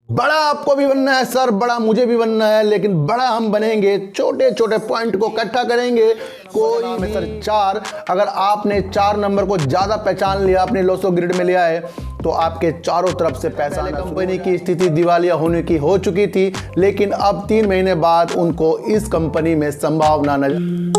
बड़ा आपको भी बनना है सर, बड़ा मुझे भी बनना है, लेकिन बड़ा हम बनेंगे छोटे छोटे पॉइंट को इकट्ठा करेंगे। कोई में सर 4, अगर आपने 4 नंबर को ज्यादा पहचान लिया, अपने लॉसो ग्रिड में लिया है, तो आपके चारों तरफ से पैसा आना। कंपनी की स्थिति दिवालिया होने की हो चुकी थी, लेकिन अब 3 महीने बाद उनको इस कंपनी में संभावना नजर।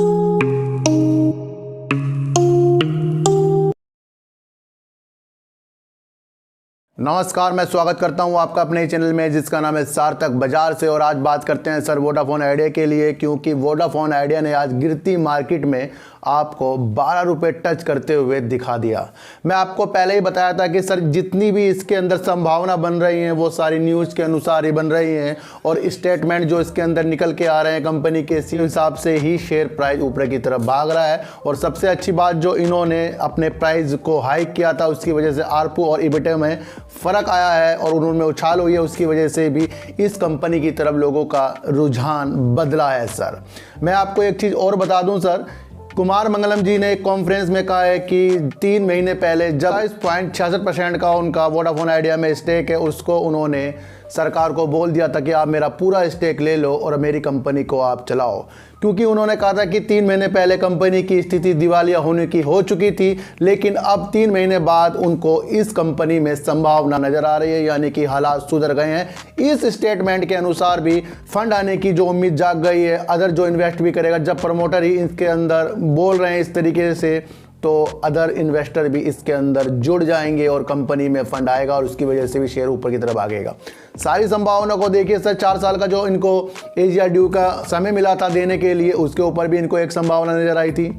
नमस्कार, मैं स्वागत करता हूं आपका अपने चैनल में जिसका नाम है सार्थक बाजार से। और आज बात करते हैं सर वोडाफोन आइडिया के लिए, क्योंकि वोडाफोन आइडिया ने आज गिरती मार्केट में आपको 12 रुपये टच करते हुए दिखा दिया। मैं आपको पहले ही बताया था कि सर जितनी भी इसके अंदर संभावना बन रही हैं वो सारी न्यूज़ के अनुसार ही बन रही हैं, और स्टेटमेंट जो इसके अंदर निकल के आ रहे हैं कंपनी के, इसी हिसाब से ही शेयर प्राइस ऊपर की तरफ भाग रहा है। और सबसे अच्छी बात, जो इन्होंने अपने प्राइस को हाइक किया था उसकी वजह से आरपू और ईबिटा में फ़र्क आया है और उन्होंने उछाल हुई है, उसकी वजह से भी इस कंपनी की तरफ लोगों का रुझान बदला है। सर मैं आपको एक चीज़ और बता दूं सर, कुमार मंगलम जी ने एक कॉन्फ्रेंस में कहा है कि 3 महीने पहले जब 22.66% का उनका वोडाफोन आइडिया में स्टेक है, उसको उन्होंने सरकार को बोल दिया था कि आप मेरा पूरा स्टेक ले लो और मेरी कंपनी को आप चलाओ, क्योंकि उन्होंने कहा था कि 3 महीने पहले कंपनी की स्थिति दिवालिया होने की हो चुकी थी, लेकिन अब 3 महीने बाद उनको इस कंपनी में संभावना नजर आ रही है, यानी कि हालात सुधर गए हैं। इस स्टेटमेंट के अनुसार भी फंड आने की जो उम्मीद जाग गई है, अदर जो इन्वेस्ट भी करेगा, जब प्रमोटर ही इसके अंदर बोल रहे हैं इस तरीके से, तो अदर इन्वेस्टर भी इसके अंदर जुड़ जाएंगे और कंपनी में फंड आएगा और उसकी वजह से भी शेयर ऊपर की तरफ आगेगा। सारी संभावना को देखिए सर, 4 साल का जो इनको एजीआर ड्यू का समय मिला था देने के लिए, उसके ऊपर भी इनको एक संभावना नजर आई थी।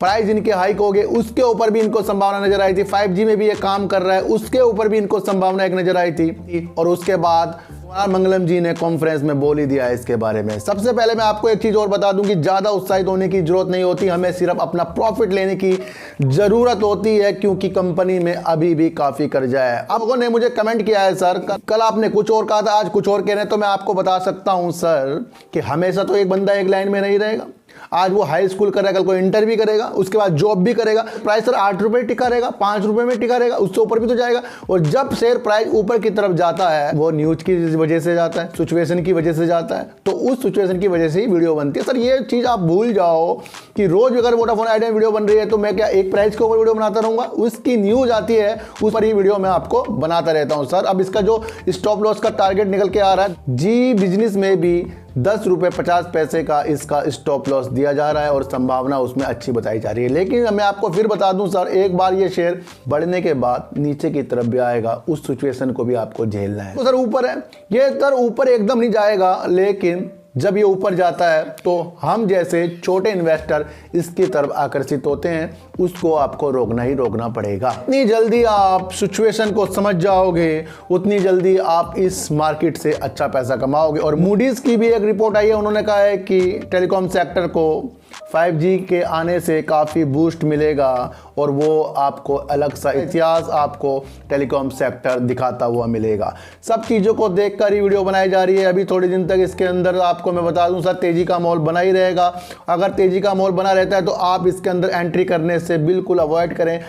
प्राइस इनके हाइक हो गए, उसके ऊपर भी इनको संभावना नजर आई थी। 5G में भी ये काम कर रहा है, उसके ऊपर भी इनको संभावना एक नजर आई थी। और उसके बाद कुमार मंगलम जी ने कॉन्फ्रेंस में बोल ही दिया है इसके बारे में। सबसे पहले मैं आपको एक चीज और बता दूं कि ज्यादा उत्साहित होने की जरूरत नहीं होती, हमें सिर्फ अपना प्रॉफिट लेने की जरूरत होती है, क्योंकि कंपनी में अभी भी काफी कर्जा है। अब लोगों ने मुझे कमेंट किया है सर, कल आपने कुछ और कहा था, आज कुछ और कह रहे हैं, तो मैं आपको बता सकता हूं सर कि हमेशा तो एक बंदा एक लाइन में नहीं रहेगा। आज वो हाई स्कूल कर रहा है, कल को इंटर भी करेगा, उसके बाद जॉब भी करेगा। प्राइस सर 8 रुपये टिका रहेगा, 5 रुपये में टिका रहेगा, उससे ऊपर भी तो जाएगा। और जब शेयर प्राइस ऊपर की तरफ जाता है, वो न्यूज की वजह से जाता है, सिचुएशन की वजह से जाता है, तो उस सिचुएशन की वजह से ही वीडियो बनती है। सर ये चीज आप भूल जाओ कि रोज अगर वोडाफोन आइडिया वीडियो बन रही है तो मैं क्या एक प्राइस के ऊपर वीडियो बनाता रहूंगा? उसकी न्यूज आती है, उस पर ही वीडियो मैं आपको बनाता रहता हूं सर। अब इसका जो स्टॉप लॉस का टारगेट निकल के आ रहा है, जी बिजनेस में भी 10 रुपये 50 पैसे का इसका स्टॉप लॉस दिया जा रहा है और संभावना उसमें अच्छी बताई जा रही है। लेकिन मैं आपको फिर बता दूं सर, एक बार ये शेयर बढ़ने के बाद नीचे की तरफ भी आएगा, उस सिचुएशन को भी आपको झेलना है। तो सर ऊपर है, ये सर ऊपर एकदम नहीं जाएगा, लेकिन जब ये ऊपर जाता है तो हम जैसे छोटे इन्वेस्टर इसकी तरफ आकर्षित होते हैं, उसको आपको रोकना ही रोकना पड़ेगा। इतनी जल्दी आप सिचुएशन को समझ जाओगे, उतनी जल्दी आप इस मार्केट से अच्छा पैसा कमाओगे। और मूडीज की भी एक रिपोर्ट आई है, उन्होंने कहा है कि टेलीकॉम सेक्टर को 5G के आने से काफ़ी बूस्ट मिलेगा और वो आपको अलग सा इतिहास आपको टेलीकॉम सेक्टर दिखाता हुआ मिलेगा। सब चीज़ों को देखकर ही वीडियो बनाई जा रही है। अभी थोड़े दिन तक इसके अंदर आपको मैं बता दूं सर, तेज़ी का माहौल बना ही रहेगा। अगर तेज़ी का माहौल बना रहता है तो आप इसके अंदर एंट्री करने से बिल्कुल अवॉइड करें।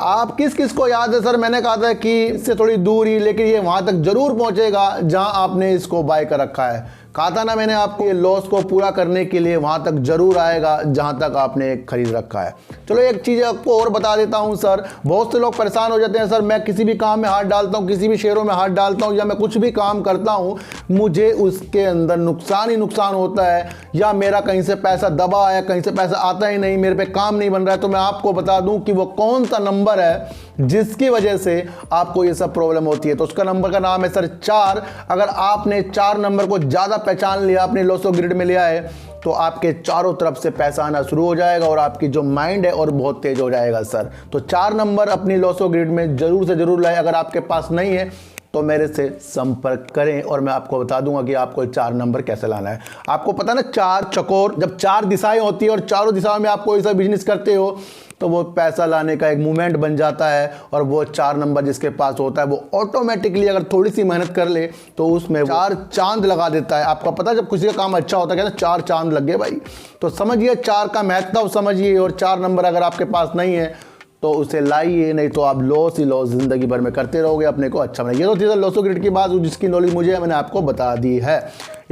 आप किस किस को याद है सर, मैंने कहा था कि इससे थोड़ी दूर ही, लेकिन ये वहाँ तक जरूर पहुँचेगा जहाँ आपने इसको बाय कर रखा है। कहा था ना मैंने आपको, ये लॉस को पूरा करने के लिए वहाँ तक जरूर आएगा जहाँ तक आपने खरीद रखा है। चलो एक चीज़ आपको और बता देता हूँ सर, बहुत से लोग परेशान हो जाते हैं सर, मैं किसी भी काम में हाथ डालता हूँ, किसी भी शेयरों में हाथ डालता हूँ, या मैं कुछ भी काम करता हूँ, मुझे उसके अंदर नुकसान ही नुकसान होता है, या मेरा कहीं से पैसा दबा है, कहीं से पैसा आता ही नहीं, मेरे पे काम नहीं बन रहा है। तो मैं आपको बता दूं कि वो कौन सा नंबर है जिसकी वजह से आपको ये सब प्रॉब्लम होती है। तो उसका नंबर का नाम है सर 4। अगर आपने 4 नंबर को ज़्यादा पहचान लिया, अपने लॉसो ग्रिड में लिया है, तो आपके चारों तरफ से पैसा आना शुरू हो जाएगा और आपकी जो माइंड है और बहुत तेज हो जाएगा सर। तो 4 नंबर अपनी लॉसो ग्रिड में जरूर से जरूर लाए। अगर आपके पास नहीं है तो मेरे से संपर्क करें और मैं आपको बता दूंगा कि आपको 4 नंबर कैसे लाना है। आपको पता ना, 4 चकोर, जब 4 दिशाएं होती है और चारों दिशाओं में आप कोई सा बिजनेस करते हो तो वो पैसा लाने का एक मूवमेंट बन जाता है। और वो 4 नंबर जिसके पास होता है वो ऑटोमेटिकली अगर थोड़ी सी मेहनत कर ले तो उसमें 4 चांद लगा देता है। आपको पता है जब किसी का काम अच्छा होता है, कहते हैं 4 चांद लग गए भाई। तो समझिए 4 का महत्व समझिए। और 4 नंबर अगर आपके पास नहीं है तो उसे लाइए, नहीं तो आप लॉस ही लॉस ज़िंदगी भर में करते रहोगे, अपने को अच्छा बनाइए। ये तो थी सर लॉसो ग्रिड की बात, जिसकी नॉलेज मुझे है मैंने आपको बता दी है।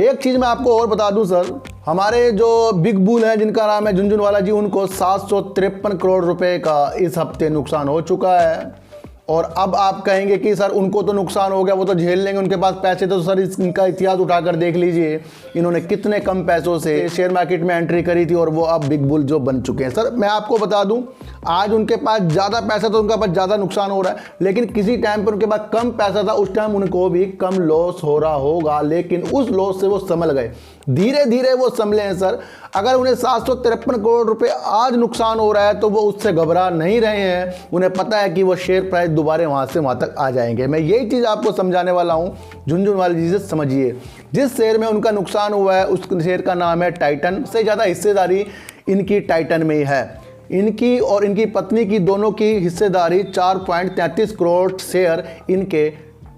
एक चीज़ मैं आपको और बता दूं सर, हमारे जो बिग बुल हैं जिनका नाम है झुनझुनवाला जी, उनको 753 करोड़ रुपए का इस हफ्ते नुकसान हो चुका है। और अब आप कहेंगे कि सर उनको तो नुकसान हो गया, वो तो झेल लेंगे, उनके पास पैसे। तो सर इनका इतिहास उठाकर देख लीजिए, इन्होंने कितने कम पैसों से शेयर मार्केट में एंट्री करी थी और वो अब बिग बुल जो बन चुके हैं। सर मैं आपको बता दूं, आज उनके पास ज़्यादा पैसा तो उनका पास ज़्यादा नुकसान हो रहा है, लेकिन किसी टाइम पर उनके पास कम पैसा था, उस टाइम उनको भी कम लॉस हो रहा होगा, लेकिन उस लॉस से वो संभल गए, धीरे धीरे वो संभले हैं सर। अगर उन्हें 753 करोड़ रुपए आज नुकसान हो रहा है तो वो उससे घबरा नहीं रहे हैं, उन्हें पता है कि वो शेयर प्राइस दोबारा वहां से वहां तक आ जाएंगे। मैं यही चीज़ आपको समझाने वाला हूं, झुनझुनवाला जी से समझिए। जिस शेयर में उनका नुकसान हुआ है उस शेयर का नाम है टाइटन। सबसे ज़्यादा हिस्सेदारी इनकी टाइटन में ही है। इनकी और इनकी पत्नी की दोनों की हिस्सेदारी 4.33 करोड़ शेयर इनके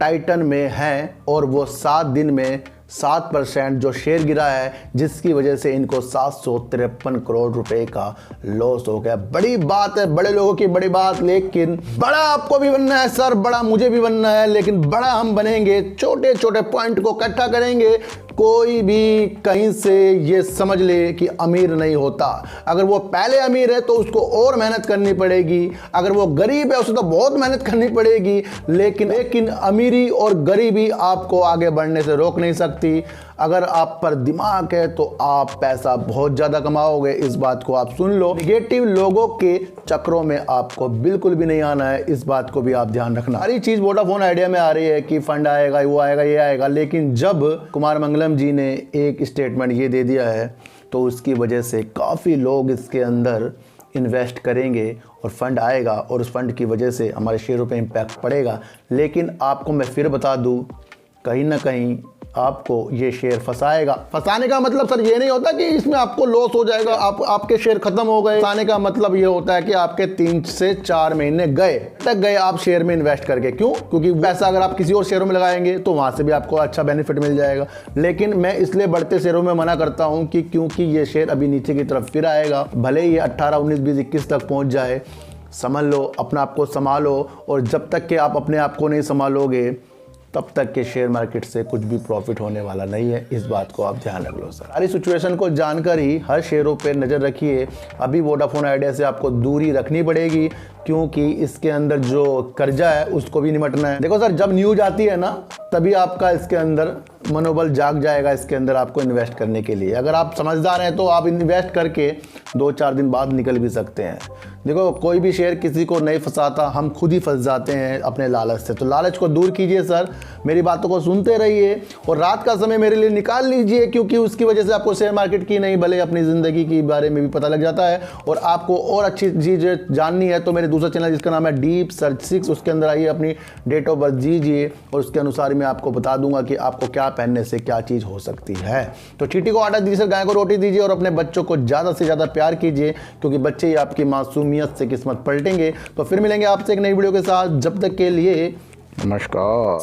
टाइटन में है, और वो 7 दिन में 7% जो शेयर गिरा है, जिसकी वजह से इनको 753 करोड़ रुपए का लॉस हो गया। बड़ी बात है, बड़े लोगों की बड़ी बात, लेकिन बड़ा आपको भी बनना है सर, बड़ा मुझे भी बनना है, लेकिन बड़ा हम बनेंगे, छोटे छोटे पॉइंट को इकट्ठा करेंगे। कोई भी कहीं से ये समझ ले कि अमीर नहीं होता। अगर वो पहले अमीर है तो उसको और मेहनत करनी पड़ेगी, अगर वो गरीब है उसे तो बहुत मेहनत करनी पड़ेगी, लेकिन अमीरी और गरीबी आपको आगे बढ़ने से रोक नहीं सकती। अगर आप पर दिमाग है तो आप पैसा बहुत ज़्यादा कमाओगे, इस बात को आप सुन लो। नेगेटिव लोगों के चक्रों में आपको बिल्कुल भी नहीं आना है, इस बात को भी आप ध्यान रखना। सारी चीज़ वोडाफोन आइडिया में आ रही है कि फंड आएगा, वो आएगा, ये आएगा, लेकिन जब कुमार मंगलम जी ने एक स्टेटमेंट ये दे दिया है तो उसकी वजह से काफ़ी लोग इसके अंदर इन्वेस्ट करेंगे और फंड आएगा, और उस फंड की वजह से हमारे शेयरों पे इम्पैक्ट पड़ेगा। लेकिन आपको मैं फिर बता दूं, कहीं ना कहीं आपको ये शेयर फंसाएगा। फंसाने का मतलब सर ये नहीं होता कि इसमें आपको लॉस हो जाएगा, आपके शेयर खत्म हो गए। फंसाने का मतलब ये होता है कि आपके 3 से 4 महीने गए आप शेयर में इन्वेस्ट करके। क्यों? क्योंकि पैसा अगर आप किसी और शेयरों में लगाएंगे तो वहां से भी आपको अच्छा बेनिफिट मिल जाएगा। लेकिन मैं इसलिए बढ़ते शेयरों में मना करता हूं कि क्योंकि ये शेयर अभी नीचे की तरफ फिर आएगा, भले ही 18, 19, 20, 21 तक पहुंच जाए। समझ लो, अपना आप को संभालो, और जब तक कि आप अपने आप को नहीं संभालोगे तब तक के शेयर मार्केट से कुछ भी प्रॉफिट होने वाला नहीं है, इस बात को आप ध्यान रख लो सर। सारी सिचुएशन को जानकर ही हर शेयरों पर नज़र रखिए। अभी वोडाफोन आइडिया से आपको दूरी रखनी पड़ेगी, क्योंकि इसके अंदर जो कर्जा है उसको भी निपटना है। देखो सर, जब न्यूज आती है ना तभी आपका इसके अंदर मनोबल जाग जाएगा इसके अंदर आपको इन्वेस्ट करने के लिए। अगर आप समझदार हैं तो आप इन्वेस्ट करके 2-4 दिन बाद निकल भी सकते हैं। देखो, कोई भी शेयर किसी को नहीं फंसाता, हम खुद ही फंस जाते हैं अपने लालच से। तो लालच को दूर कीजिए सर, मेरी बातों को सुनते रहिए और रात का समय मेरे लिए निकाल लीजिए, क्योंकि उसकी वजह से आपको शेयर मार्केट की नहीं भले अपनी ज़िंदगी के बारे में भी पता लग जाता है। और आपको और अच्छी चीज़ जाननी है तो मेरे दूसरा चैनल जिसका नाम है डीप सर्च 6, उसके अंदर आइए, अपनी डेट ऑफ बर्थ दीजिए और उसके अनुसार मैं आपको बता दूंगा कि आपको क्या पहनने से क्या चीज़ हो सकती है। तो चींटी को आटा दीजिए सर, गाय को रोटी दीजिए और अपने बच्चों को ज़्यादा से ज़्यादा प्यार कीजिए, क्योंकि बच्चे ही आपकी मासूमियत से किस्मत पलटेंगे। तो फिर मिलेंगे आपसे एक नई वीडियो के साथ, जब तक के लिए नमस्कार।